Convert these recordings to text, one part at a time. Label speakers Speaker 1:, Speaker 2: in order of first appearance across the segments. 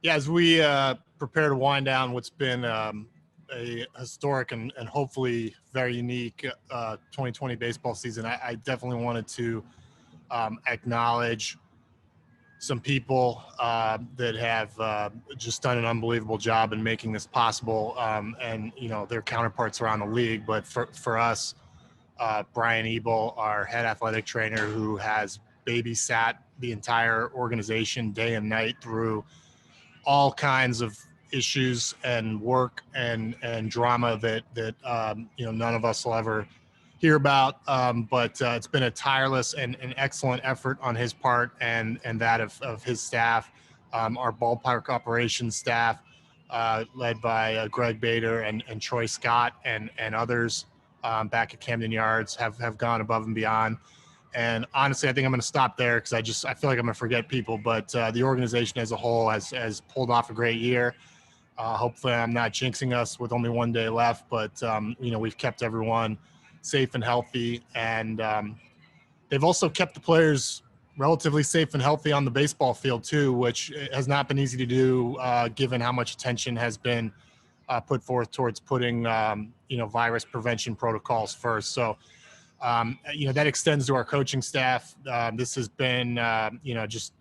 Speaker 1: Yeah, as we prepare to wind down what's been a historic and hopefully very unique 2020 baseball season, I definitely wanted to acknowledge some people that have just done an unbelievable job in making this possible, and their counterparts around the league. But for us, Brian Ebel, our head athletic trainer, who has babysat the entire organization day and night through all kinds of issues and work and drama that none of us will ever hear about. But it's been a tireless and excellent effort on his part and that of his staff, our ballpark operations staff, led by Greg Bader and Troy Scott and others back at Camden Yards have gone above and beyond. And honestly, I think I'm going to stop there because I feel like I'm going to forget people. But the organization as a whole has pulled off a great year. Hopefully, I'm not jinxing us with only one day left. But we've kept everyone safe and healthy, and they've also kept the players relatively safe and healthy on the baseball field too, which has not been easy to do given how much attention has been put forth towards putting virus prevention protocols first. So. That extends to our coaching staff. This has been, just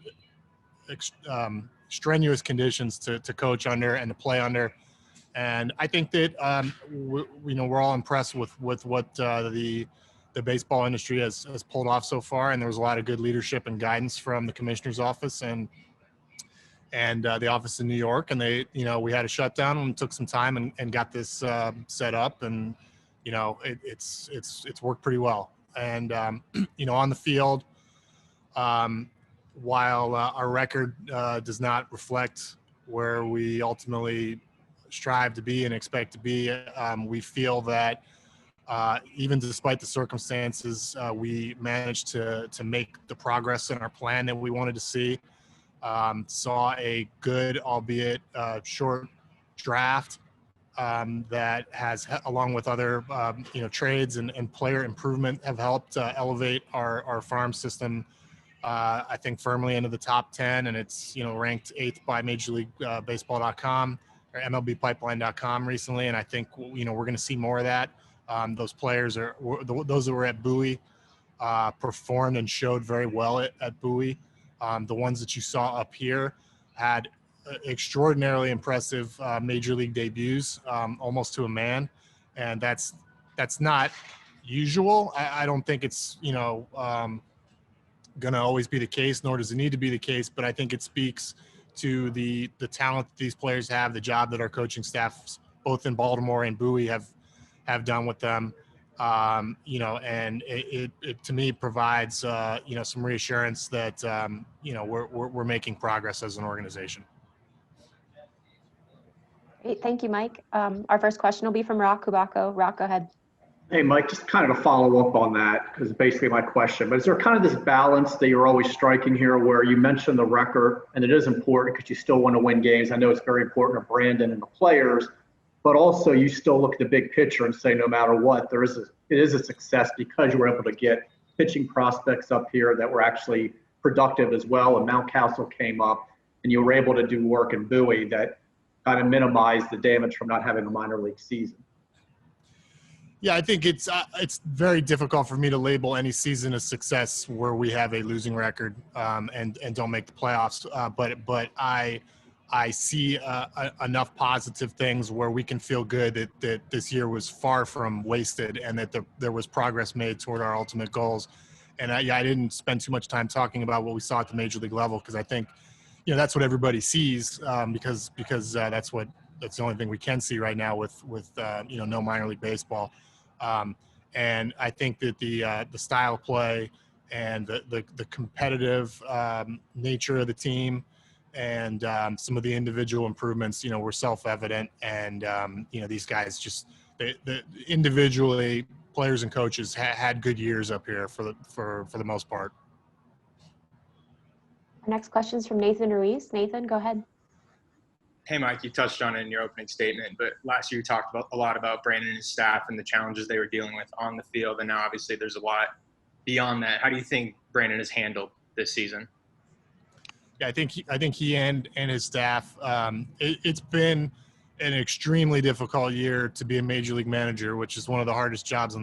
Speaker 1: strenuous conditions to coach under and to play under. And I think that, we're all impressed with what the baseball industry has pulled off so far. And there was a lot of good leadership and guidance from the commissioner's office and the office in New York. And we had a shutdown and took some time and got this set up. And it's worked pretty well. And on the field, while our record does not reflect where we ultimately strive to be and expect to be, we feel that even despite the circumstances, we managed to make the progress in our plan that we wanted to see. Saw a good, albeit short draft. That has, along with other, trades and player improvement, have helped elevate our farm system, I think, firmly into the top 10. And it's, ranked 8th by Major League Baseball.com or MLBpipeline.com recently. And I think, we're going to see more of that. Those players those that were at Bowie performed and showed very well at Bowie. The ones that you saw up here had extraordinarily impressive major league debuts, almost to a man, and that's not usual. I don't think it's going to always be the case, nor does it need to be the case. But I think it speaks to the talent that these players have, the job that our coaching staffs, both in Baltimore and Bowie, have done with them. And it to me provides some reassurance that we're making progress as an organization.
Speaker 2: Great. Thank you, Mike. Our first question will be from Rock Kubaco. Rock, go ahead.
Speaker 3: Hey, Mike, just kind of to follow up on that, because basically my question, but is there kind of this balance that you're always striking here where you mentioned the record, and it is important because you still want to win games. I know it's very important to Brandon and the players, but also you still look at the big picture and say, no matter what, it is a success because you were able to get pitching prospects up here that were actually productive as well. And Mountcastle came up, and you were able to do work in Bowie that kind of minimize the damage from not having a minor league season.
Speaker 1: Yeah, I think it's very difficult for me to label any season a success where we have a losing record and don't make the playoffs. But I see enough positive things where we can feel good that this year was far from wasted and that there was progress made toward our ultimate goals. And I didn't spend too much time talking about what we saw at the major league level because I think that's what everybody sees because that's the only thing we can see right now with no minor league baseball. And I think that the style of play and the competitive nature of the team and some of the individual improvements were self-evident. And these guys just individually, players and coaches had good years up here for the most part.
Speaker 2: Our next question is from Nathan Ruiz. Nathan, go ahead.
Speaker 4: Hey, Mike, you touched on it in your opening statement, but last year you talked a lot about Brandon and his staff and the challenges they were dealing with on the field, and now obviously there's a lot beyond that. How do you think Brandon has handled this season?
Speaker 1: Yeah, I think he and his staff. It's been an extremely difficult year to be a major league manager, which is one of the hardest jobs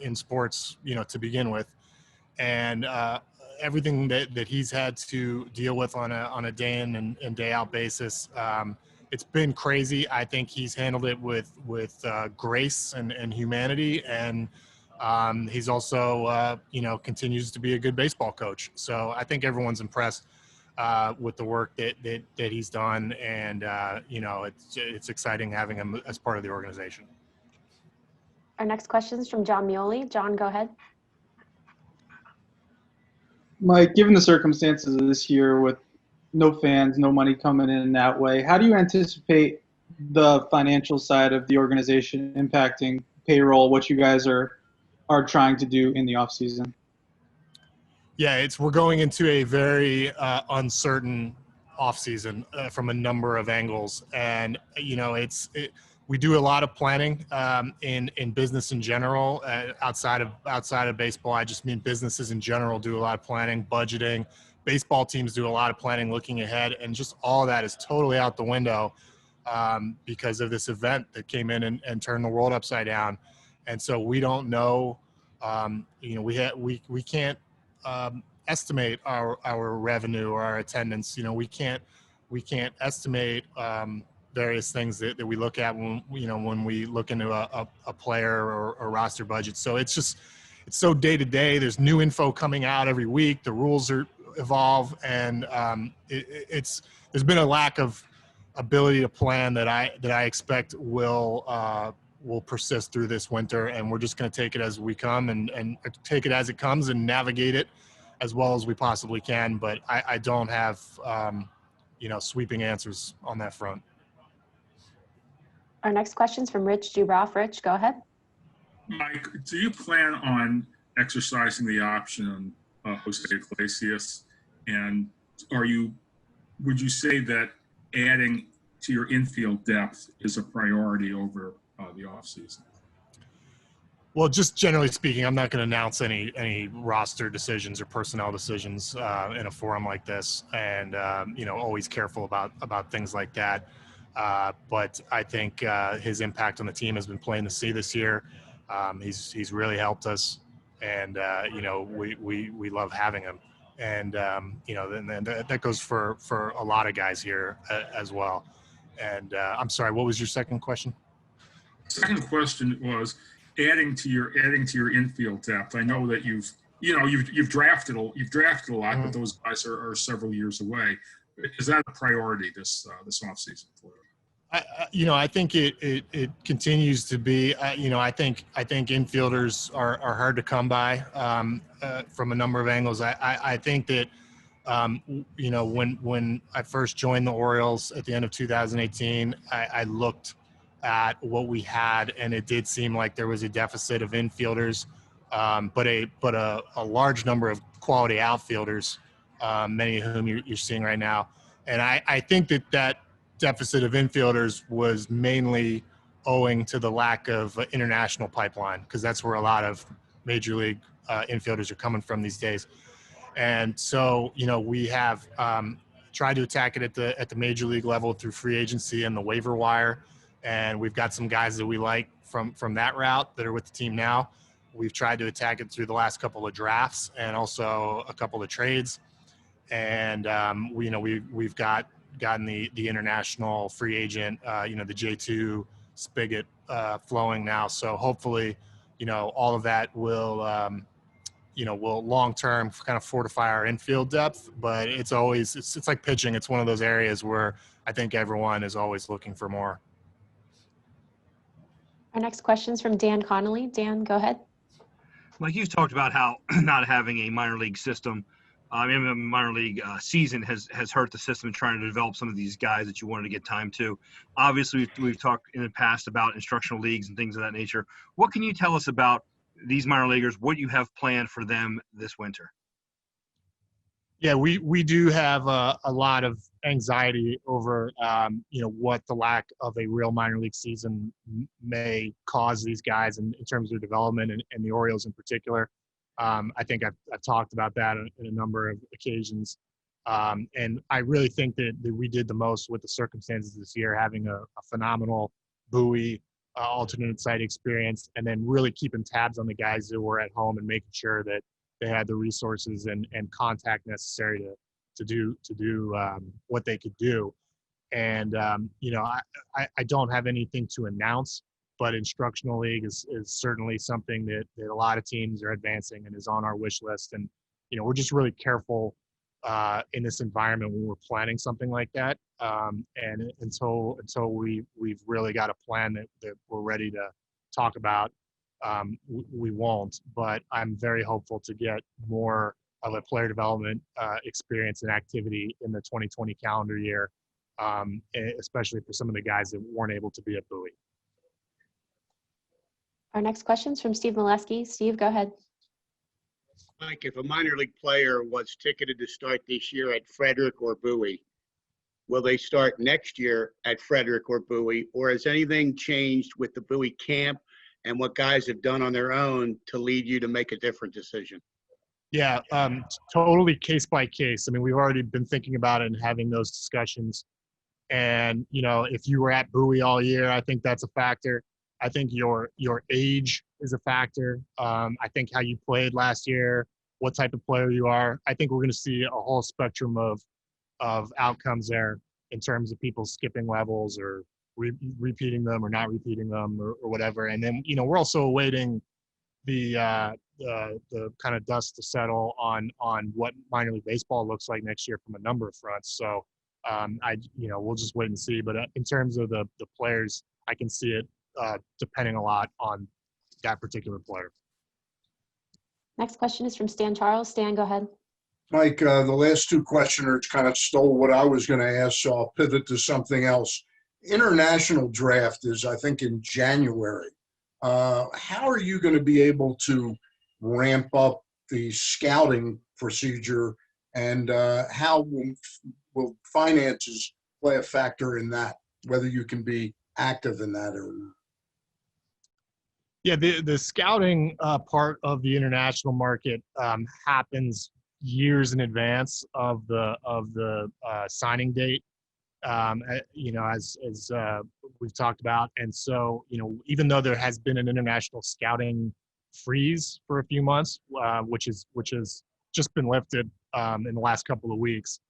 Speaker 1: in sports, to begin with. And everything that he's had to deal with on a day in and day out basis, it's been crazy. I think he's handled it with grace and humanity, and he's also continues to be a good baseball coach. So I think everyone's impressed with the work that he's done, and it's exciting having him as part of the organization.
Speaker 2: Our next question is from John Muley. John, go ahead.
Speaker 5: Mike, given the circumstances of this year with no fans, no money coming in that way, how do you anticipate the financial side of the organization impacting payroll, what you guys are trying to do in the offseason?
Speaker 1: Yeah, we're going into a very uncertain offseason from a number of angles, and we do a lot of planning in business in general. Outside of baseball, I just mean businesses in general do a lot of planning, budgeting. Baseball teams do a lot of planning, looking ahead, and just all of that is totally out the window because of this event that came in and turned the world upside down. And so we don't know. We can't estimate our revenue or our attendance. We can't estimate various things that we look at when we look into a player or roster budget. So it's so day to day. There's new info coming out every week. The rules evolve, and there's been a lack of ability to plan that I expect will persist through this winter, and we're just going to take it as we come and take it as it comes and navigate it as well as we possibly can. But I don't have sweeping answers on that front.
Speaker 2: Our next question is from Rich Dubroff. Rich, go ahead.
Speaker 6: Mike, do you plan on exercising the option on Jose Iglesias? And would you say that adding to your infield depth is a priority over the offseason?
Speaker 1: Well, just generally speaking, I'm not going to announce any roster decisions or personnel decisions in a forum like this, and always careful about things like that. But I think his impact on the team has been plain to see this year. He's really helped us, and we love having him. And then that goes for a lot of guys here as well. And I'm sorry, what was your second question?
Speaker 6: Second question was adding to your infield depth. I know that you've drafted a lot, mm-hmm. but those guys are several years away. Is that a priority this offseason for you?
Speaker 1: I think it continues to be. I think infielders are hard to come by from a number of angles. I think that when I first joined the Orioles at the end of 2018, I looked at what we had, and it did seem like there was a deficit of infielders, but a large number of quality outfielders, many of whom you're seeing right now. And I think that deficit of infielders was mainly owing to the lack of international pipeline, because that's where a lot of major league infielders are coming from these days. And so, we have tried to attack it at the major league level through free agency and the waiver wire. And we've got some guys that we like from that route that are with the team now. We've tried to attack it through the last couple of drafts and also a couple of trades. And we've gotten the international free agent, the J2 spigot flowing now. So hopefully, all of that will long-term kind of fortify our infield depth. But it's like pitching. It's one of those areas where I think everyone is always looking for more.
Speaker 2: Our next question is from Dan Connolly. Dan, go ahead.
Speaker 7: Mike, you've talked about how not having a minor league system, minor league season has hurt the system in trying to develop some of these guys that you wanted to get time to. Obviously, we've talked in the past about instructional leagues and things of that nature. What can you tell us about these minor leaguers, what you have planned for them this winter?
Speaker 1: Yeah, we do have a lot of anxiety over, what the lack of a real minor league season may cause these guys in terms of their development, and the Orioles in particular. I think I've talked about that in a number of occasions. And I really think that we did the most with the circumstances this year, having a phenomenal Bowie alternate site experience, and then really keeping tabs on the guys that were at home and making sure that they had the resources and contact necessary to do what they could do. And I don't have anything to announce, but instructional league is certainly something that a lot of teams are advancing and is on our wish list. And we're just really careful in this environment when we're planning something like that. And until we've really got a plan that we're ready to talk about, we won't. But I'm very hopeful to get more of a player development experience and activity in the 2020 calendar year, especially for some of the guys that weren't able to be at Bowie.
Speaker 2: Our next question is from Steve Molesky. Steve, go ahead.
Speaker 8: Mike, if a minor league player was ticketed to start this year at Frederick or Bowie, will they start next year at Frederick or Bowie, or has anything changed with the Bowie camp and what guys have done on their own to lead you to make a different decision?
Speaker 1: Yeah, totally case by case. I mean, we've already been thinking about it and having those discussions. And, if you were at Bowie all year, I think that's a factor. I think your age is a factor. I think how you played last year, what type of player you are. I think we're going to see a whole spectrum of outcomes there in terms of people skipping levels or repeating them or not repeating them or whatever. And then, we're also awaiting the kind of dust to settle on what minor league baseball looks like next year from a number of fronts. So we'll just wait and see. But in terms of the players, I can see it depending a lot on that particular player.
Speaker 2: Next question is from Stan Charles. Stan, go ahead.
Speaker 9: Mike, the last two questioners kind of stole what I was going to ask, so I'll pivot to something else. International draft is, I think, in January. How are you going to be able to ramp up the scouting procedure, and how will finances play a factor in that, whether you can be active in that or not?
Speaker 1: Yeah, the scouting part of the international market happens years in advance of the signing date. As we've talked about, and so even though there has been an international scouting freeze for a few months, which has just been lifted in the last couple of weeks,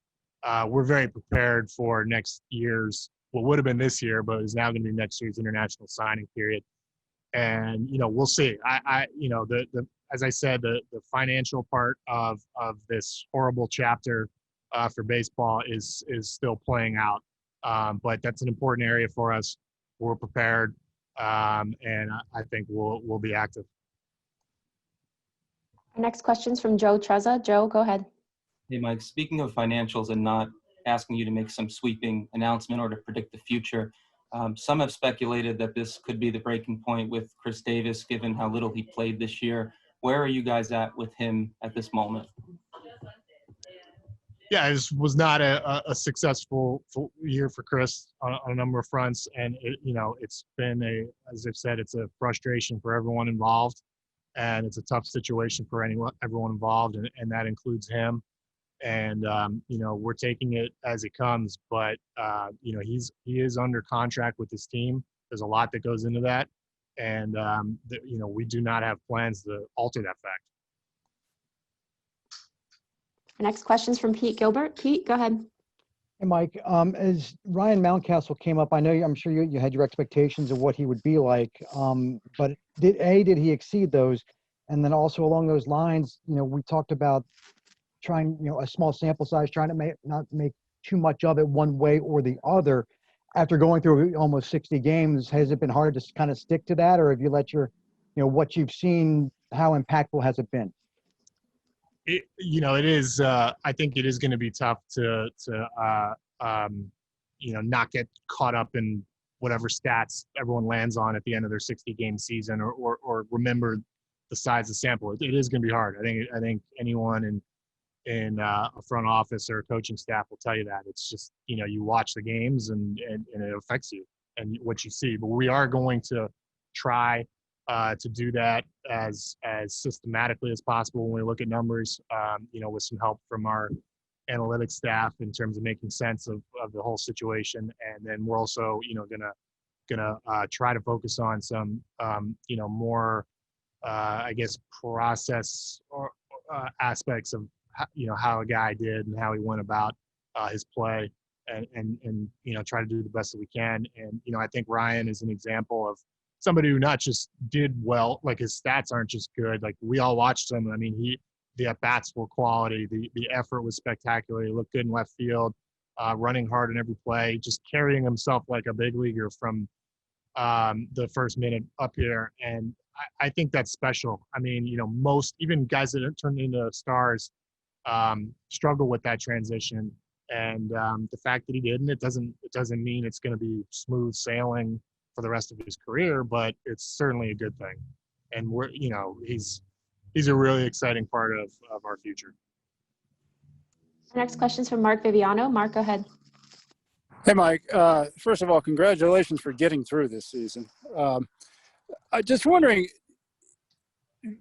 Speaker 1: we're very prepared for next year's, what would have been this year, but is now going to be next year's international signing period. And we'll see. As I said, the financial part of this horrible chapter for baseball is still playing out, but that's an important area for us. We're prepared, and I think we'll be active.
Speaker 2: Our next question is from Joe Trezza. Joe, go ahead.
Speaker 10: Hey, Mike. Speaking of financials and not asking you to make some sweeping announcement or to predict the future, some have speculated that this could be the breaking point with Chris Davis, given how little he played this year. Where are you guys at with him at this moment?
Speaker 1: Yeah, it was not a successful year for Chris on a number of fronts, and it's been as I've said, it's a frustration for everyone involved, and it's a tough situation for everyone involved, and that includes him. And we're taking it as it comes, but he is under contract with his team. There's a lot that goes into that, and we do not have plans to alter that fact.
Speaker 2: Our next question is from Pete Gilbert. Pete, go ahead.
Speaker 11: Hey, Mike. As Ryan Mountcastle came up, I'm sure you had your expectations of what he would be like, but did he exceed those? And then also along those lines, we talked about trying, a small sample size, trying to not make too much of it one way or the other. After going through almost 60 games, has it been hard to kind of stick to that, or have you let what you've seen, how impactful has it been?
Speaker 1: It is. I think it is going to be tough to not get caught up in whatever stats everyone lands on at the end of their 60-game season, or remember the size of sample. It is going to be hard. I think anyone in a front office or a coaching staff will tell you that. It's just you watch the games and it affects you and what you see. But we are going to try to do that as systematically as possible when we look at numbers, with some help from our analytics staff in terms of making sense of the whole situation. And then we're also, gonna try to focus on some, more, I guess, process or aspects of, how a guy did and how he went about his play, and try to do the best that we can. And I think Ryan is an example of somebody who not just did well, like his stats aren't just good. Like we all watched him. I mean, the at-bats were quality. The effort was spectacular. He looked good in left field, running hard in every play, just carrying himself like a big leaguer from the first minute up here. And I think that's special. I mean, most, even guys that have turned into stars, struggle with that transition. And the fact that he didn't, it doesn't mean it's going to be smooth sailing for the rest of his career, but it's certainly a good thing. And we're, he's a really exciting part of our future.
Speaker 2: Our next question is from Mark Viviano. Mark, go ahead.
Speaker 12: Hey, Mike. First of all, congratulations for getting through this season. I'm just wondering,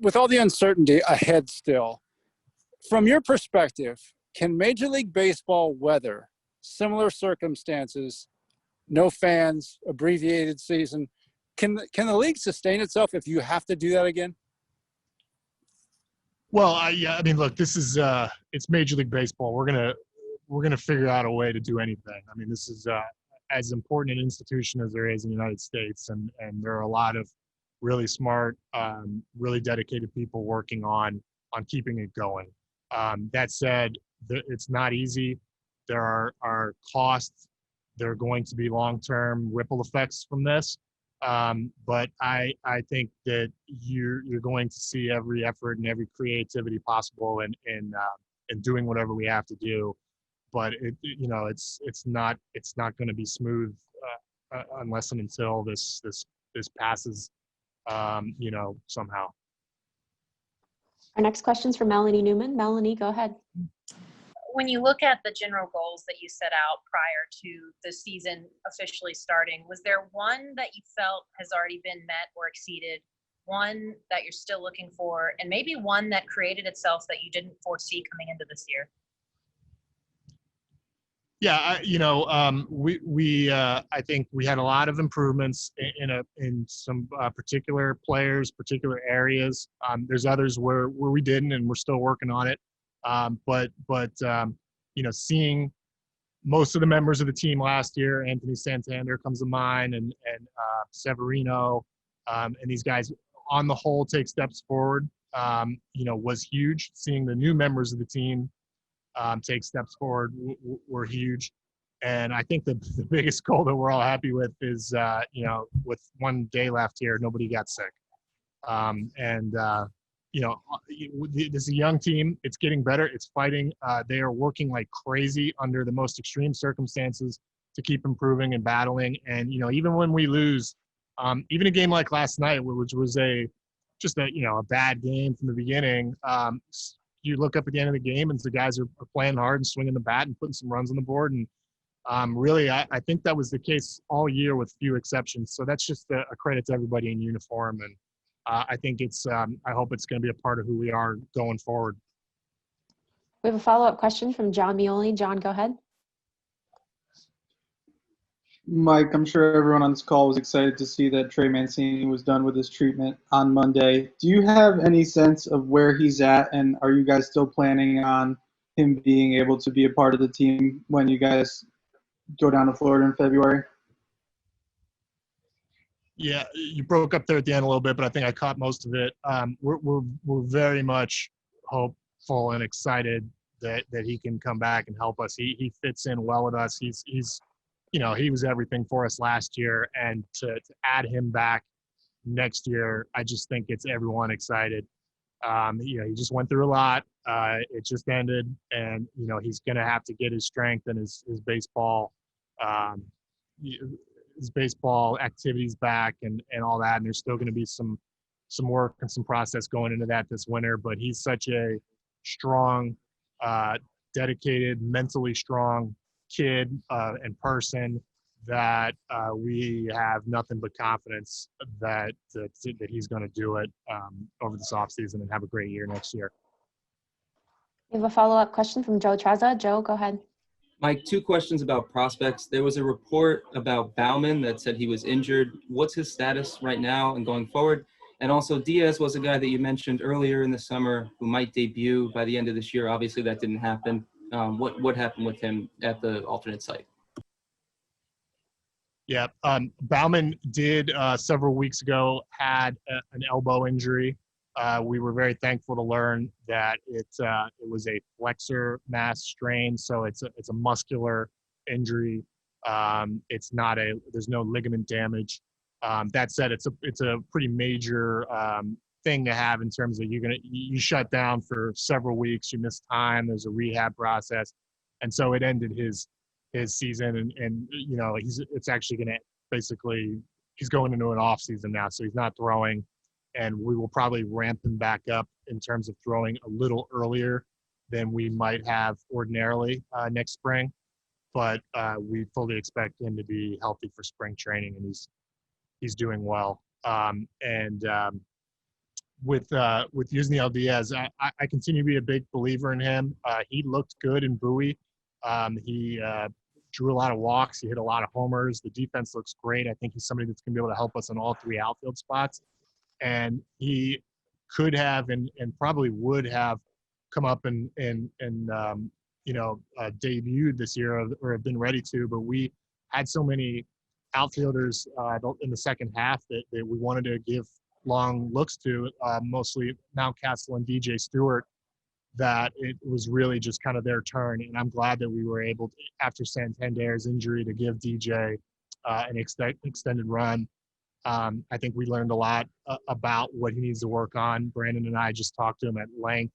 Speaker 12: with all the uncertainty ahead still, from your perspective, can Major League Baseball weather similar circumstances, no fans, abbreviated season? Can the league sustain itself if you have to do that again?
Speaker 1: Well, yeah. I mean, look, this is it's Major League Baseball. We're gonna figure out a way to do anything. I mean, this is as important an institution as there is in the United States, and there are a lot of really smart, really dedicated people working on keeping it going. That said, it's not easy. There are costs. There are going to be long-term ripple effects from this. But I think that you're going to see every effort and every creativity possible in doing whatever we have to do. But it's not going to be smooth unless and until this passes, somehow.
Speaker 2: Our next question is from Melanie Newman. Melanie, go ahead.
Speaker 13: When you look at the general goals that you set out prior to the season officially starting, was there one that you felt has already been met or exceeded, one that you're still looking for, and maybe one that created itself that you didn't foresee coming into this year?
Speaker 1: Yeah, I think we had a lot of improvements in some particular players, particular areas. There's others where we didn't, and we're still working on it. But seeing most of the members of the team last year, Anthony Santander comes to mind, and Severino, and these guys on the whole take steps forward, was huge. Seeing the new members of the team take steps forward were huge. And I think the biggest goal that we're all happy with is, with one day left here, nobody got sick. This is a young team. It's getting better. It's fighting. They are working like crazy under the most extreme circumstances to keep improving and battling. And, even when we lose, even a game like last night, which was a bad game from the beginning, you look up at the end of the game and the guys are playing hard and swinging the bat and putting some runs on the board. And really, I think that was the case all year with few exceptions. So that's just a credit to everybody in uniform. And I think I hope it's going to be a part of who we are going forward.
Speaker 2: We have a follow-up question from John Mioli. John, go ahead.
Speaker 5: Mike, I'm sure everyone on this call was excited to see that Trey Mancini was done with his treatment on Monday. Do you have any sense of where he's at, and are you guys still planning on him being able to be a part of the team when you guys go down to Florida in February?
Speaker 1: Yeah, you broke up there at the end a little bit, but I think I caught most of it. We're very much hopeful and excited that he can come back and help us. He fits in well with us. He was everything for us last year, and to add him back next year, I just think it's everyone excited. He just went through a lot. It just ended, and he's going to have to get his strength and his baseball activities back and all that. And there's still going to be some work and some process going into that this winter. But he's such a strong, dedicated, mentally strong kid and person that we have nothing but confidence that he's going to do it over this offseason and have a great year next year.
Speaker 2: We have a follow-up question from Joe Trezza. Joe, go ahead.
Speaker 10: Mike, two questions about prospects. There was a report about Bauman that said he was injured. What's his status right now and going forward? And also Diaz was a guy that you mentioned earlier in the summer who might debut by the end of this year. Obviously that didn't happen. What happened with him at the alternate site?
Speaker 1: Yeah, Bauman did several weeks ago had an elbow injury. We were very thankful to learn that it was a flexor mass strain, so it's a muscular injury. There's no ligament damage. That said, it's a pretty major thing to have in terms of you shut down for several weeks, you miss time, there's a rehab process, and so it ended his season, and it's actually going to basically, he's going into an off season now, so he's not throwing, and we will probably ramp him back up in terms of throwing a little earlier than we might have ordinarily next spring, but we fully expect him to be healthy for spring training, and he's doing well. With Yusniel Diaz, I continue to be a big believer in him. He looked good in Bowie. He drew a lot of walks. He hit a lot of homers. The defense looks great. I think he's somebody that's going to be able to help us in all three outfield spots. And he could have and probably would have come up and debuted this year or have been ready to. But we had so many outfielders in the second half that we wanted to give long looks to, mostly Mountcastle and DJ Stewart, that it was really just kind of their turn. And I'm glad that we were able to, after Santander's injury, to give DJ an extended run. I think we learned a lot about what he needs to work on. Brandon and I just talked to him at length.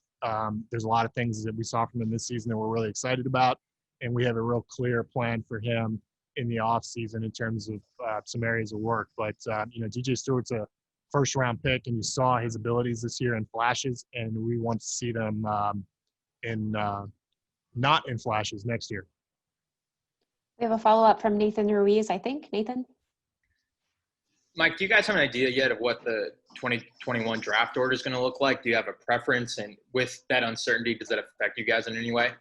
Speaker 1: There's a lot of things that we saw from him this season that we're really excited about. And we have a real clear plan for him in the off season in terms of some areas of work. But, DJ Stewart's a first-round pick, and you saw his abilities this year in flashes, and we want to see them not in flashes next year.
Speaker 2: We have a follow-up from Nathan Ruiz, I think. Nathan?
Speaker 4: Mike, do you guys have an idea yet of what the 2021 draft order is going to look like? Do you have a preference? And with that uncertainty, does that affect you guys in any way?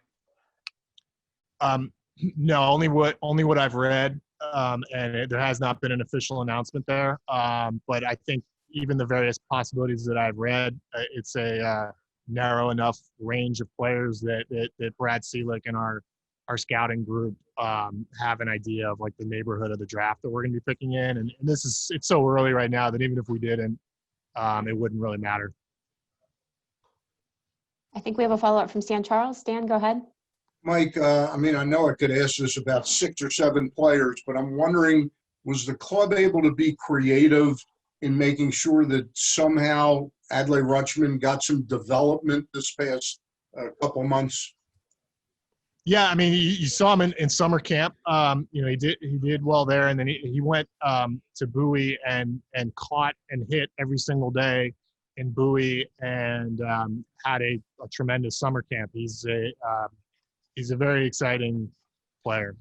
Speaker 1: No, only what I've read, and there has not been an official announcement there. But I think even the various possibilities that I've read, it's a narrow enough range of players that Brad Seelick and our scouting group have an idea of like the neighborhood of the draft that we're going to be picking in. And it's so early right now that even if we didn't, it wouldn't really matter.
Speaker 2: I think we have a follow-up from Stan Charles. Stan, go ahead.
Speaker 9: Mike, I know I could ask this about 6 or 7 players, but I'm wondering, was the club able to be creative in making sure that somehow Adley Rutschman got some development this past couple months?
Speaker 1: Yeah, I mean, you saw him in summer camp. He did well there, and then he went to Bowie and caught and hit every single day in Bowie, and had a tremendous summer camp. He's a very exciting player.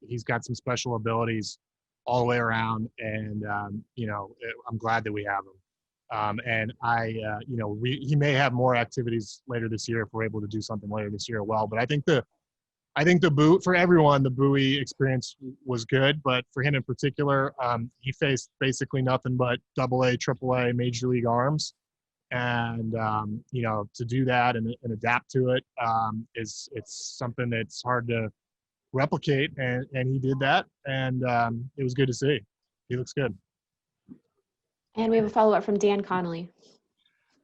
Speaker 1: He's got some special abilities all the way around, and I'm glad that we have him. And he may have more activities later this year if we're able to do something later this year. Well, but I think for everyone, the Bowie experience was good, but for him in particular, he faced basically nothing but AA, AAA, major league arms. And, to do that and adapt to it, it's something that's hard to replicate. And he did that. And it was good to see. He looks good.
Speaker 2: And we have a follow-up from Dan Connolly.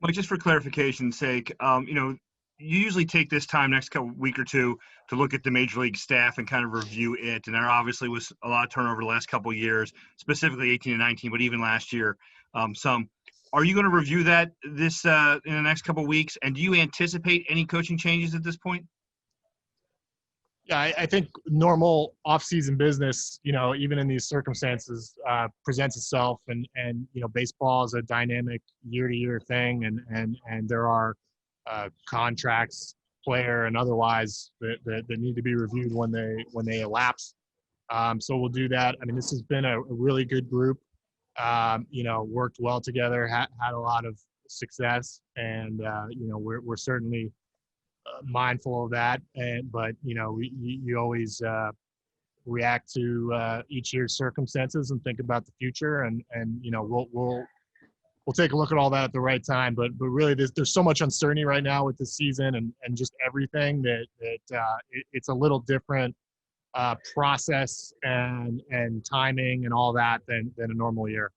Speaker 7: Mike, just for clarification's sake, you usually take this time next week or two to look at the major league staff and kind of review it. And there obviously was a lot of turnover the last couple of years, specifically 18 and 19, but even last year, some. Are you going to review that this in the next couple of weeks? And do you anticipate any coaching changes at this point?
Speaker 1: Yeah, I think normal off-season business, even in these circumstances, presents itself, and baseball is a dynamic year-to-year thing, and there are contracts, player and otherwise, that need to be reviewed when they elapse. So we'll do that. I mean, this has been a really good group. Worked well together, had a lot of success, and we're certainly mindful of that. But you always react to each year's circumstances and think about the future, and we'll take a look at all that at the right time. But really, there's so much uncertainty right now with the season and just everything that it's a little different process and timing and all that than a normal year.